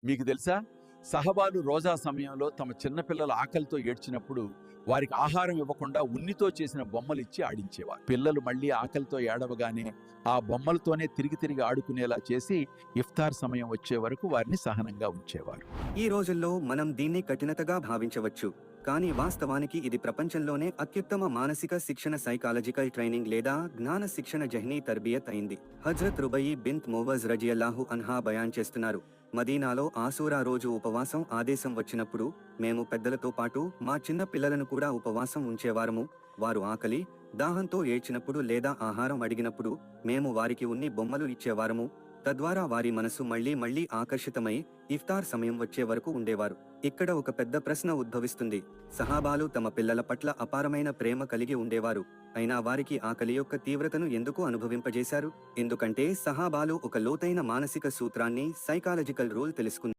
మీకు తెలుసా? సహబాలు రోజా సమయంలో తమ చిన్నపిల్లల ఆకలితో ఏడ్చినప్పుడు వారికి ఆహారం ఇవ్వకుండా ఉన్నితో చేసిన బొమ్మలిచ్చి ఆడించేవారు. పిల్లలు మళ్ళీ ఆకలితో ఏడవగానే ఆ బొమ్మలతోనే తిరిగి తిరిగి ఆడుకునేలా చేసి ఇఫ్తార్ సమయం వచ్చే వరకు వారిని సహనంగా ఉంచేవారు. ఈ రోజుల్లో మనం దీన్ని కఠినతగా భావించవచ్చు, కానీ వాస్తవానికి ఇది ప్రపంచంలోనే అత్యుత్తమ మానసిక శిక్షణ, సైకాలజికల్ ట్రైనింగ్ లేదా జ్ఞాన శిక్షణ జహ్నీ తర్బియత్ అయింది. హజ్రత్ రుబయి బిన్త్ మువజ్ రజియల్లాహు అన్హా బయాన్ చేస్తున్నారు, మదీనాలో ఆసూరా రోజు ఉపవాసం ఆదేశం వచ్చినప్పుడు మేము పెద్దలతో పాటు మా చిన్న పిల్లలను కూడా ఉపవాసం ఉంచేవారము. వారు ఆకలి, దాహంతో ఏడ్చినప్పుడు లేదా ఆహారం అడిగినప్పుడు మేము వారికి ఉన్ని బొమ్మలు ఇచ్చేవారము. తద్వారా వారి మనసు మళ్లీ మళ్లీ ఆకర్షితమై ఇఫ్తార్ సమయం వచ్చే వరకు ఉండేవారు. ఇక్కడ ఒక పెద్ద ప్రశ్న ఉద్భవిస్తుంది. సహాబాలు తమ పిల్లల పట్ల అపారమైన ప్రేమ కలిగి ఉండేవారు, అయినా వారికి ఆకలి యొక్క తీవ్రతను ఎందుకు అనుభవింపజేశారు? ఎందుకంటే సహాబాలు ఒక లోతైన మానసిక సూత్రాన్ని, సైకాలజికల్ రూల్ తెలుసుకున్నారు.